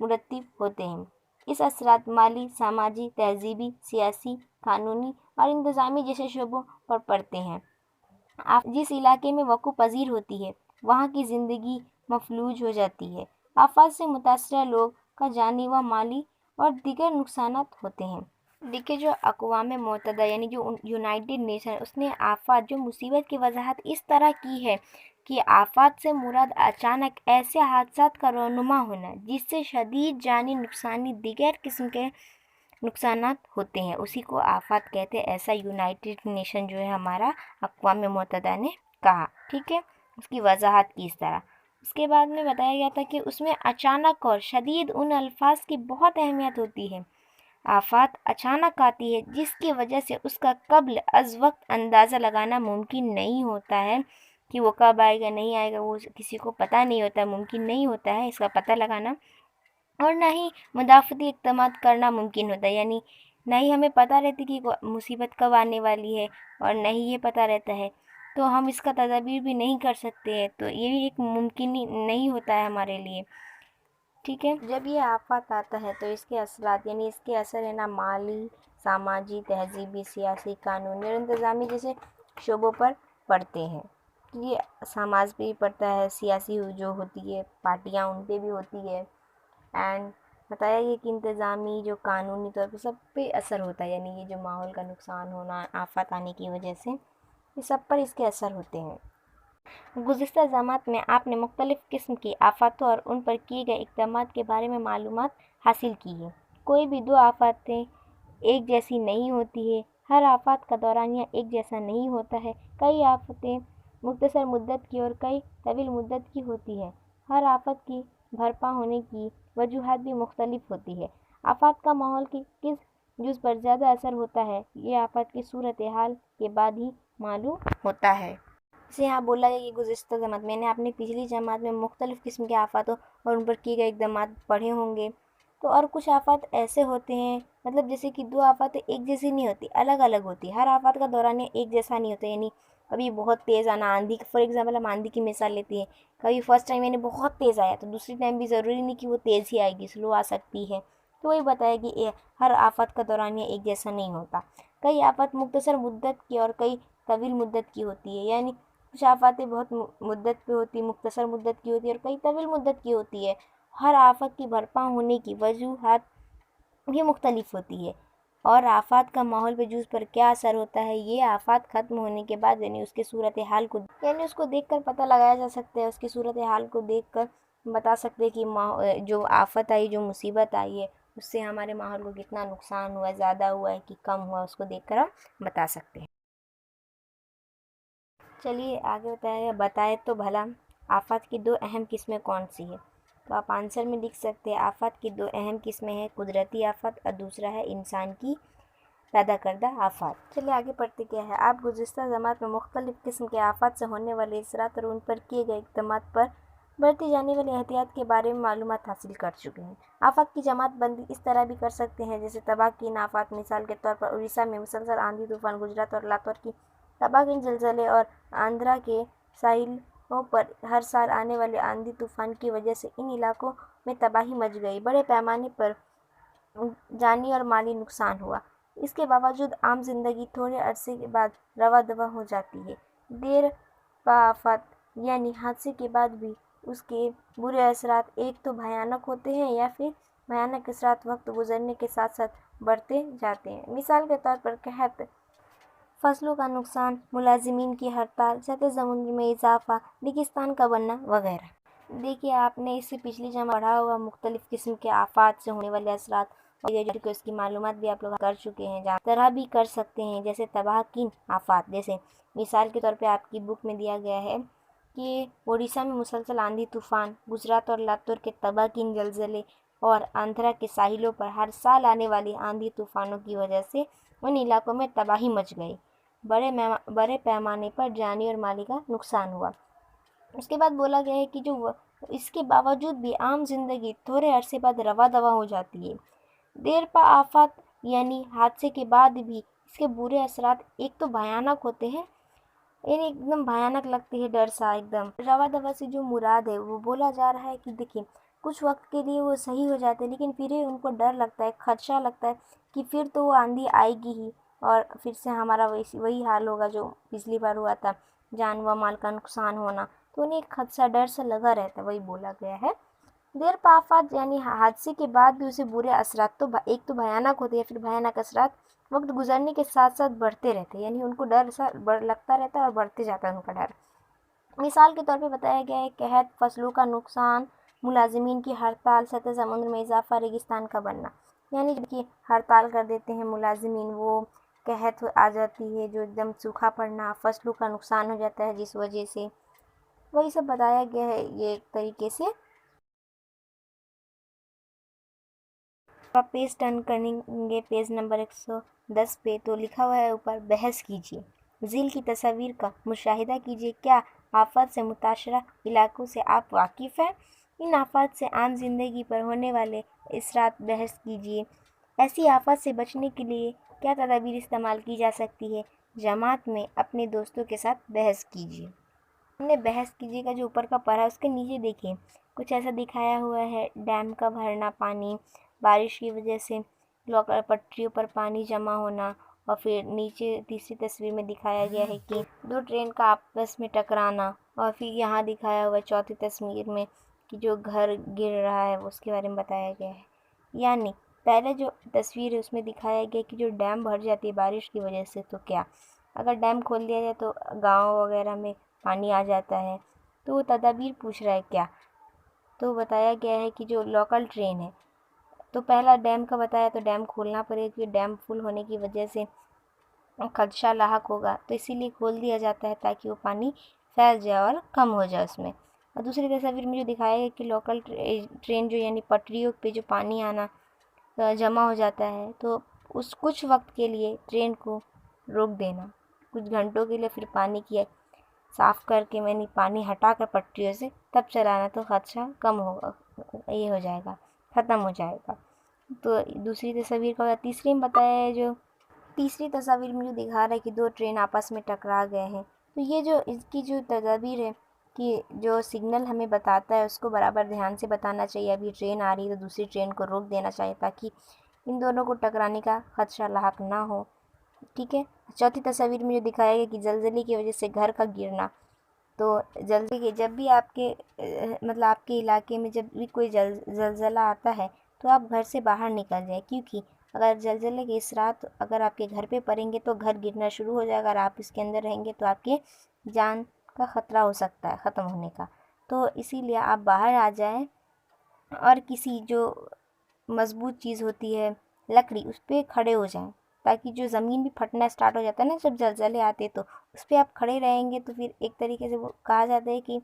مرتب ہوتے ہیں۔ اس اثرات مالی، سماجی، تہذیبی، سیاسی، قانونی اور انتظامی جیسے شعبوں پر پڑتے ہیں۔ جس علاقے میں وقوع پذیر ہوتی ہے وہاں کی زندگی مفلوج ہو جاتی ہے۔ آفات سے متاثرہ لوگ کا جانی و مالی اور دیگر نقصانات ہوتے ہیں۔ دیکھیے جو اقوام متحدہ یعنی جو یونائٹڈ نیشن، اس نے آفات جو مصیبت کی وضاحت اس طرح کی ہے کہ آفات سے مراد اچانک ایسے حادثات کا رونما ہونا جس سے شدید جانی نقصانی دیگر قسم کے نقصانات ہوتے ہیں، اسی کو آفات کہتے ہیں۔ ایسا یونائٹڈ نیشن جو ہے ہمارا اقوام متحدہ نے کہا، ٹھیک ہے، اس کی وضاحت کی اس طرح۔ اس کے بعد میں بتایا گیا تھا کہ اس میں اچانک اور شدید ان الفاظ کی بہت اہمیت ہوتی ہے۔ آفات اچانک آتی ہے جس کی وجہ سے اس کا قبل از وقت اندازہ لگانا ممکن نہیں ہوتا ہے کہ وہ کب آئے گا نہیں آئے گا، وہ کسی کو پتہ نہیں ہوتا، ممکن نہیں ہوتا ہے اس کا پتہ لگانا، اور نہ ہی مدافعتی اقدامات کرنا ممکن ہوتا ہے، یعنی نہ ہی ہمیں پتہ رہتی کہ مصیبت کب آنے والی ہے اور نہ ہی یہ پتہ رہتا ہے تو ہم اس کا تدابیر بھی نہیں کر سکتے ہیں، تو یہ بھی ایک ممکن نہیں ہوتا ہے ہمارے لیے، ٹھیک ہے۔ جب یہ آفات آتا ہے تو اس کے اثرات یعنی اس کے اثر ہے نا مالی، سماجی، تہذیبی، سیاسی، قانونی اور انتظامی جیسے شعبوں پر پڑتے ہیں۔ یہ سماج پہ بھی پڑتا ہے، سیاسی جو ہوتی ہے پارٹیاں ان پہ بھی ہوتی ہے، اینڈ بتایا گیا کہ انتظامی جو قانونی طور پہ سب پہ اثر ہوتا ہے، یعنی یہ جو ماحول کا نقصان ہونا آفات آنے کی وجہ سے یہ سب پر اس کے اثر ہوتے ہیں۔ گزشتہ جماعت میں آپ نے مختلف قسم کی آفاتوں اور ان پر کیے گئے اقدامات کے بارے میں معلومات حاصل کی ہے۔ کوئی بھی دو آفاتیں ایک جیسی نہیں ہوتی ہے، ہر آفات کا دورانیہ ایک جیسا نہیں ہوتا ہے، کئی آفتیں مختصر مدت کی اور کئی طویل مدت کی ہوتی ہے، ہر آفت کی بھرپا ہونے کی وجوہات بھی مختلف ہوتی ہے۔ آفات کا ماحول کے کس جز پر زیادہ اثر ہوتا ہے یہ آفات کی صورتحال کے بعد ہی معلوم ہوتا ہے۔ اسے یہاں بولا گیا کہ گزشتہ جماعت میں نے اپنی پچھلی جماعت میں مختلف قسم کے آفاتوں اور ان پر کیے گئے اقدامات پڑھے ہوں گے، تو اور کچھ آفات ایسے ہوتے ہیں مطلب جیسے کہ دو آفاتیں ایک جیسی نہیں ہوتی، الگ الگ ہوتی، ہر آفات کا دورانیہ ایک جیسا نہیں ہوتا، یعنی کبھی بہت تیز آنا، آندھی، فار ایگزامپل ہم آندھی کی مثال لیتے ہیں، کبھی فرسٹ ٹائم یعنی بہت تیز آیا تو دوسری ٹائم بھی ضروری نہیں کہ وہ تیز ہی آئے گی، سلو آ سکتی ہے، تو وہی بتایا کہ ہر آفت کا دورانیہ ایک جیسا نہیں ہوتا۔ کئی آفت مختصر مدت کی اور کئی طویل مدت کی ہوتی ہے، یعنی کچھ آفاتیں بہت مدت پہ ہوتی، مختصر مدت کی ہوتی ہے اور کئی طویل مدت کی ہوتی ہے، ہر آفت کی بھرپا ہونے کی وجوہات بھی مختلف ہوتی ہے، اور آفات کا ماحول پہ جز پر کیا اثر ہوتا ہے یہ آفات ختم ہونے کے بعد یعنی اس کے صورتحال کو یعنی اس کو دیکھ کر پتہ لگایا جا سکتا ہے، اس کی صورتحال کو دیکھ کر بتا سکتے کہ جو آفت آئی، جو مصیبت آئی ہے اس سے ہمارے ماحول کو کتنا نقصان ہوا ہے، زیادہ ہوا ہے کہ کم ہوا، اس کو دیکھ کر ہم بتا سکتے ہیں۔ چلیے آگے بتائے تو بھلا آفات کی دو اہم قسمیں کون سی ہیں؟ تو آپ آنسر میں لکھ سکتے ہیں آفات کی دو اہم قسمیں ہیں، قدرتی آفات اور دوسرا ہے انسان کی پیدا کردہ آفات۔ چلیے آگے پڑھتے کیا ہے۔ آپ گزشتہ جماعت میں مختلف قسم کے آفات سے ہونے والے اثرات اور ان پر کیے گئے اقدامات پر برتی جانے والی احتیاط کے بارے میں معلومات حاصل کر چکے ہیں۔ آفات کی جماعت بندی اس طرح بھی کر سکتے ہیں جیسے تباہ کن آفات، مثال کے طور پر اڑیسہ میں مسلسل آندھی طوفان، گجرات اور لاتور کی تباہ کن زلزلے اور آندھرا کے ساحلوں پر ہر سال آنے والے آندھی طوفان کی وجہ سے ان علاقوں میں تباہی مچ گئی، بڑے پیمانے پر جانی اور مالی نقصان ہوا۔ اس کے باوجود عام زندگی تھوڑے عرصے کے بعد رواں دواں ہو جاتی ہے۔ دیر پا آفات یعنی حادثے کے بعد بھی اس کے برے اثرات ایک تو بھیانک ہوتے ہیں یا پھر بھیانک اثرات وقت گزرنے کے ساتھ ساتھ بڑھتے جاتے ہیں، مثال کے طور پر قحط، فصلوں کا نقصان، ملازمین کی ہڑتال، سطح سمندر میں اضافہ، ریگستان کا بننا وغیرہ۔ دیکھیے آپ نے اس سے پچھلی جمع پڑھا ہوا مختلف قسم کے آفات سے ہونے والے اثرات اور اس کی معلومات بھی آپ لوگ کر چکے ہیں، جہاں طرح بھی کر سکتے ہیں جیسے تباہ کن آفات، جیسے مثال کے طور پہ آپ کی بک میں دیا گیا ہے کہ اڑیسہ میں مسلسل آندھی طوفان، گجرات اور لاتور کے تباہ کن زلزلے اور آندھرا کے ساحلوں پر ہر سال آنے والی آندھی طوفانوں کی وجہ سے ان علاقوں میں تباہی مچ گئی، بڑے پیمانے پر جانی اور مالی کا نقصان ہوا۔ اس کے بعد بولا گیا ہے کہ جو اس کے باوجود بھی عام زندگی تھوڑے عرصے بعد رواں دواں ہو جاتی ہے۔ دیر پا آفات یعنی حادثے کے بعد بھی اس کے برے اثرات ایک تو بھیانک ہوتے ہیں، یعنی ایک دم بھیانک لگتی ہے، ڈر سا ایک دم۔ رواں دواں سے جو مراد ہے وہ بولا جا رہا ہے کہ دیکھیں کچھ وقت کے لیے وہ صحیح ہو جاتے ہیں، لیکن پھر ہی ان کو ڈر لگتا ہے، خدشہ لگتا ہے کہ پھر تو وہ آندھی آئے گی ہی اور پھر سے ہمارا وہی حال ہوگا جو پچھلی بار ہوا تھا، جان و مال کا نقصان ہونا۔ تو انہیں ایک خدشہ، ڈر سے لگا رہتا ہے، وہی بولا گیا ہے۔ دیر پا آفات یعنی حادثے کے بعد بھی اسے برے اثرات تو ایک تو بھیانک ہوتے ہیں، پھر بھیانک اثرات وقت گزرنے کے ساتھ ساتھ بڑھتے رہتے ہیں، یعنی ان کو ڈر سا لگتا رہتا ہے اور بڑھتے جاتا ہے ان کا ڈر۔ مثال کے طور پہ بتایا گیا ہے قحط، فصلوں کا نقصان، ملازمین کی ہڑتال، سطح سمندر میں اضافہ، ریگستان کا بننا۔ یعنی جب کہ ہڑتال کر دیتے ہیں ملازمین، وہ قحط آ جاتی ہے، جو ایک دم سوکھا پڑنا، فصلوں کا نقصان ہو جاتا ہے جس وجہ سے، وہی سب بتایا گیا ہے یہ ایک طریقے سے۔ آپ پیج ٹرن کریں گے پیج نمبر 110 پہ، تو لکھا ہوا ہے اوپر بحث کیجیے، ذیل کی تصاویر کا مشاہدہ کیجیے۔ کیا آفات سے متاثرہ علاقوں سے آپ واقف ہیں؟ ان آفات سے عام زندگی پر ہونے والے اثرات بحث کیجیے۔ ایسی آفات سے بچنے کے لیے کیا تدابیر استعمال کی جا سکتی ہے؟ جماعت میں اپنے دوستوں کے ساتھ بحث کیجیے۔ ہم نے بحث کیجیے کا جو اوپر کا پڑھا اس کے نیچے دیکھیں، کچھ ایسا دکھایا ہوا ہے، ڈیم کا بھرنا، پانی، بارش کی وجہ سے پٹریوں پر پانی جمع ہونا، اور پھر نیچے تیسری تصویر میں دکھایا گیا ہے کہ دو ٹرین کا آپس میں ٹکرانا، اور پھر یہاں دکھایا ہوا ہے چوتھی تصویر میں کہ جو گھر گر رہا ہے اس کے بارے میں بتایا گیا ہے۔ یعنی پہلے جو تصویر ہے اس میں دکھایا گیا کہ جو ڈیم بھر جاتی ہے بارش کی وجہ سے، تو کیا اگر ڈیم کھول دیا جائے تو گاؤں وغیرہ میں پانی آ جاتا ہے، تو وہ تدابیر پوچھ رہا ہے کیا، تو بتایا گیا ہے کہ جو لوکل ٹرین ہے، تو پہلا ڈیم کا بتایا تو ڈیم کھولنا پڑے گا، ڈیم فل ہونے کی وجہ سے خدشہ لاحق ہوگا، تو اسی لیے کھول دیا جاتا ہے تاکہ وہ پانی پھیل جائے اور کم ہو جائے اس میں۔ اور دوسری تصویر میں جو دکھایا گیا کہ لوکل ٹرین جو یعنی پٹریوں پہ جو پانی آنا جمع ہو جاتا ہے، تو اس کچھ وقت کے لیے ٹرین کو روک دینا، کچھ گھنٹوں کے لیے، پھر پانی کی صاف کر کے یعنی پانی ہٹا کر پٹریوں سے تب چلانا، تو خدشہ کم ہوگا، یہ ہو جائے گا، ختم ہو جائے گا۔ تو دوسری تصویر کا تیسری میں بتایا ہے، جو تیسری تصویر میں جو دکھا رہا ہے کہ دو ٹرین آپس میں ٹکرا گئے ہیں، تو یہ جو اس کی جو تدابیر ہے کہ جو سگنل ہمیں بتاتا ہے اس کو برابر دھیان سے بتانا چاہیے، ابھی ٹرین آ رہی ہے تو دوسری ٹرین کو روک دینا چاہیے تاکہ ان دونوں کو ٹکرانے کا خدشہ لاحق نہ ہو، ٹھیک ہے۔ چوتھی تصویر میں جو دکھایا گیا کہ زلزلے کی وجہ سے گھر کا گرنا، تو جب بھی آپ کے مطلب آپ کے علاقے میں جب بھی کوئی زلزلہ آتا ہے تو آپ گھر سے باہر نکل جائیں، کیونکہ اگر زلزلے کے اثرات اگر آپ کے گھر پہ پڑیں گے تو گھر گرنا شروع ہو جائے گا، اگر آپ اس کے اندر رہیں گے تو آپ کے جان کا خطرہ ہو سکتا ہے ختم ہونے کا، تو اسی لیے آپ باہر آ جائیں اور کسی جو مضبوط چیز ہوتی ہے لکڑی، اس پہ کھڑے ہو جائیں، تاکہ جو زمین بھی پھٹنا اسٹارٹ ہو جاتا ہے نا جب زلزلے آتے تو اس پہ آپ کھڑے رہیں گے، تو پھر ایک طریقے سے وہ کہا جاتا ہے کہ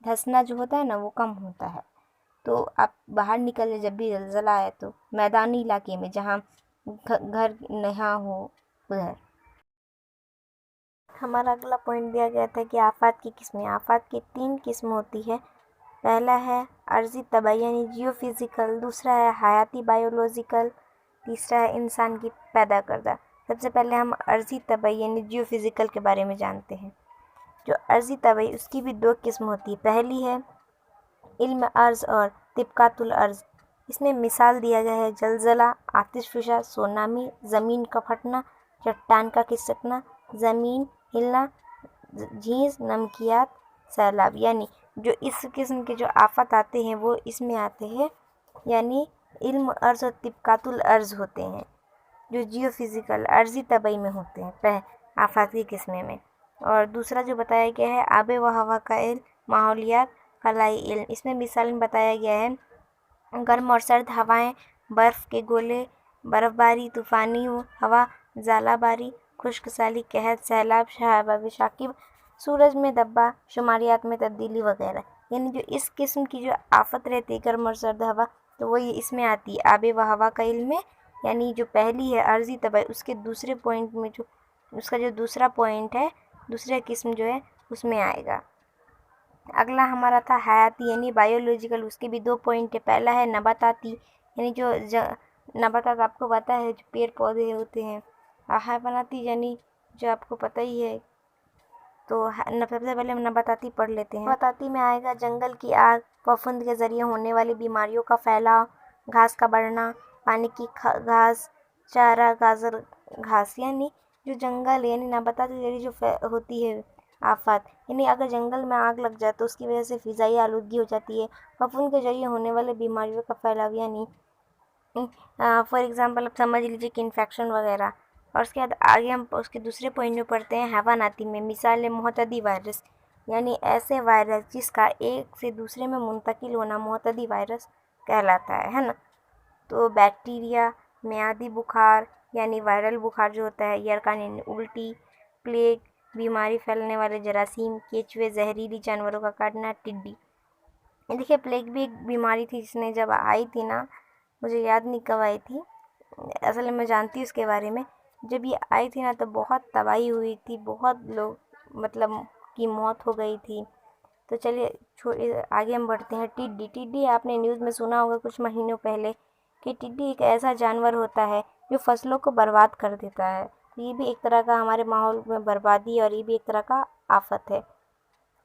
دھنسنا جو ہوتا ہے نا وہ کم ہوتا ہے۔ تو آپ باہر نکل جائیں جب بھی زلزلہ آئے، تو میدانی علاقے میں جہاں گھر نہاں ہو ادھر۔ ہمارا اگلا پوائنٹ دیا گیا تھا کہ آفات کی قسمیں۔ آفات کی 3 قسم ہوتی ہے، پہلا ہے عارضی طبعی یعنی جیو فزیکل، دوسرا ہے حیاتی بایولوجیکل، تیسرا ہے انسان کی پیدا کردہ۔ سب سے پہلے ہم عارضی طبعی یعنی جیو فزیکل کے بارے میں جانتے ہیں۔ جو عارضی طبعی اس کی بھی 2 قسم ہوتی ہے، پہلی ہے علم ارض اور طبقات الارض۔ اس میں مثال دیا گیا ہے زلزلہ، آتش فشاں، سونامی، زمین کا پھٹنا، چٹان کا کھسکنا، زمین ہلنا، جھیز، نمکیات، سیلاب۔ یعنی جو اس قسم کے جو آفات آتے ہیں وہ اس میں آتے ہیں، یعنی علم ارض اور طبقات الارض ہوتے ہیں، جو جیو فزیکل عارضی طبعی میں ہوتے ہیں آفات کی قسمیں میں۔ اور دوسرا جو بتایا گیا ہے آب و ہوا کا علم، ماحولیات، خلائی علم۔ اس میں مثال میں بتایا گیا ہے گرم اور سرد ہوائیں، برف کے گولے، برف باری، طوفانی ہوا، ژالہ باری، خشک سالی، قحط، سیلاب، شہاب ثاقب، سورج میں دبہ، شماریات میں تبدیلی وغیرہ۔ یعنی جو اس قسم کی جو آفت رہتی ہے گرم اور سرد ہوا، تو وہ یہ اس میں آتی ہے آب و ہوا کا علم میں، یعنی جو پہلی ہے عارضی طبعی، اس کے دوسرے پوائنٹ میں جو اس کا جو دوسرا پوائنٹ ہے، دوسرے قسم جو ہے اس میں آئے گا۔ اگلا ہمارا تھا حیاتی یعنی بایولوجیکل، اس کے بھی 2 پوائنٹ ہے، پہلا ہے نباتاتی یعنی جو نباتات آپ کو پتہ ہے جو پیڑ پودے ہوتے ہیں، حیواناتی یعنی جو آپ کو پتہ ہی ہے تو سب سے پہلے ہم نباتاتی پڑھ لیتے ہیں۔ نباتاتی میں آئے گا جنگل کی آگ، پھپھوند کے ذریعے ہونے والی بیماریوں کا پھیلاؤ، گھاس کا بڑھنا، پانی کی گھاس، چارہ گازر گھاس، یعنی جو جنگل یعنی نباتات کے ذریعے جو ہوتی ہے آفات، یعنی اگر جنگل میں آگ لگ جائے تو اس کی وجہ سے فضائی آلودگی ہو جاتی ہے، پھپھوند کے ذریعے ہونے والے بیماریوں کا پھیلاؤ، یعنی فار ایگزامپل اب سمجھ لیجیے کہ انفیکشن وغیرہ۔ اور اس کے بعد آگے ہم اس کے دوسرے پوائنٹ میں پڑھتے ہیں حیواناتی میں، مثال معتدی وائرس، یعنی ایسے وائرس جس کا ایک سے دوسرے میں منتقل ہونا معتدی وائرس کہلاتا ہے نا۔ تو بیکٹیریا، میعدی بخار یعنی وائرل بخار جو ہوتا ہے، یرکان یعنی الٹی، پلیگ بیماری پھیلنے والے جراثیم، کیچوے زہریلی جانوروں کا کاٹنا، ٹڈی۔ دیکھیے پلیگ بھی ایک بیماری تھی جس نے جب آئی تھی نا، مجھے یاد نہیں کب آئی تھی، اصل میں جانتی ہوں اس کے بارے میں، جب یہ آئی تھی نا تو بہت تباہی ہوئی تھی، بہت لوگ مطلب کی موت ہو گئی تھی۔ تو چلیے آگے ہم بڑھتے ہیں۔ ٹڈی، ٹڈی آپ نے نیوز میں سنا ہوگا کچھ مہینوں پہلے کہ ٹڈی ایک ایسا جانور ہوتا ہے جو فصلوں کو برباد کر دیتا ہے، یہ بھی ایک طرح کا ہمارے ماحول میں بربادی اور یہ بھی ایک طرح کا آفت ہے۔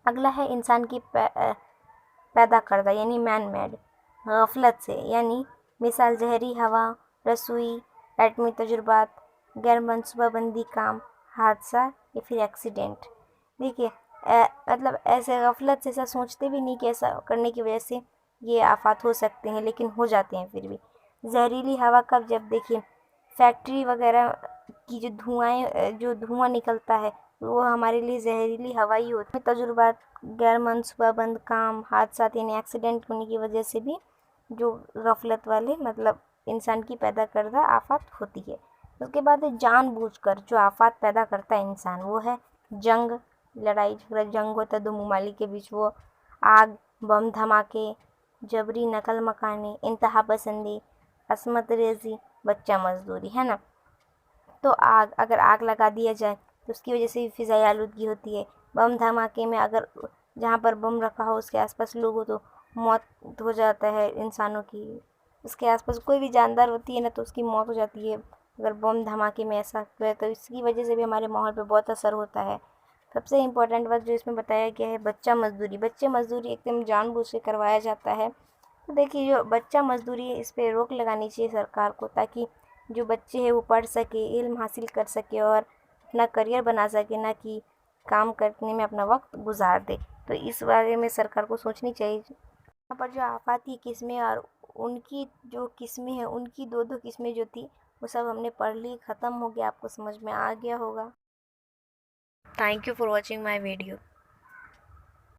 اگلا ہے انسان کی پیدا کردہ یعنی مین میڈ، غفلت سے، یعنی مثال زہری ہوا، رسوئی، ایٹمی تجربات، غیر منصوبہ بندی کام، حادثہ یا پھر ایکسیڈنٹ۔ دیکھیے مطلب ایسے غفلت سے ایسا سوچتے بھی نہیں کہ ایسا کرنے کی وجہ سے یہ آفات ہو سکتے ہیں، لیکن ہو جاتے ہیں پھر بھی۔ زہریلی ہوا کب؟ جب دیکھیے فیکٹری وغیرہ کی جو دھواں نکلتا ہے وہ ہمارے لیے زہریلی ہوا ہی ہوتی ہے۔ تجربات، غیر منصوبہ بند کام، حادثات یعنی ایکسیڈنٹ ہونے کی وجہ سے بھی جو غفلت والے مطلب انسان کی پیدا کردہ آفات ہوتی ہے۔ اس کے بعد جان بوجھ کر جو آفات پیدا کرتا ہے انسان، وہ ہے جنگ، لڑائی جھگڑا، جنگ ہوتا ہے دو ممالک کے بیچ، وہ آگ، بم دھماکے، جبری نقل مکانی، انتہا پسندی، عصمت ریزی، بچہ مزدوری، ہے نا۔ تو اگر آگ لگا دیا جائے تو اس کی وجہ سے بھی فضائی آلودگی ہوتی ہے۔ بم دھماکے میں اگر جہاں پر بم رکھا ہو اس کے آس پاس لوگ ہو تو موت ہو جاتا ہے انسانوں کی، اس کے آس پاس کوئی بھی جاندار ہوتی ہے نا تو اس کی موت ہو جاتی ہے اگر بم دھماکے میں ایسا ہوئے، تو اس کی وجہ سے بھی ہمارے ماحول پہ بہت اثر ہوتا ہے۔ سب سے امپورٹنٹ بات جو اس میں بتایا گیا ہے بچہ مزدوری، بچے مزدوری ایک دم جان بوجھ کے کروایا جاتا ہے۔ تو دیکھیے جو بچہ مزدوری ہے اس پہ روک لگانی چاہیے سرکار کو، تاکہ جو بچے ہیں وہ پڑھ سکے، علم حاصل کر سکے اور اپنا کریئر بنا سکے، نہ کہ کام کرنے میں اپنا وقت گزار دے۔ تو اس بارے میں سرکار کو سوچنی چاہیے۔ یہاں پر جو آفاتی قسمیں اور ان کی جو قسمیں ہیں، ان کی دو قسمیں جو تھی وہ سب ہم نے پڑھ لی، ختم ہو گیا، آپ کو سمجھ میں آ گیا ہوگا۔ Thank you for watching my video.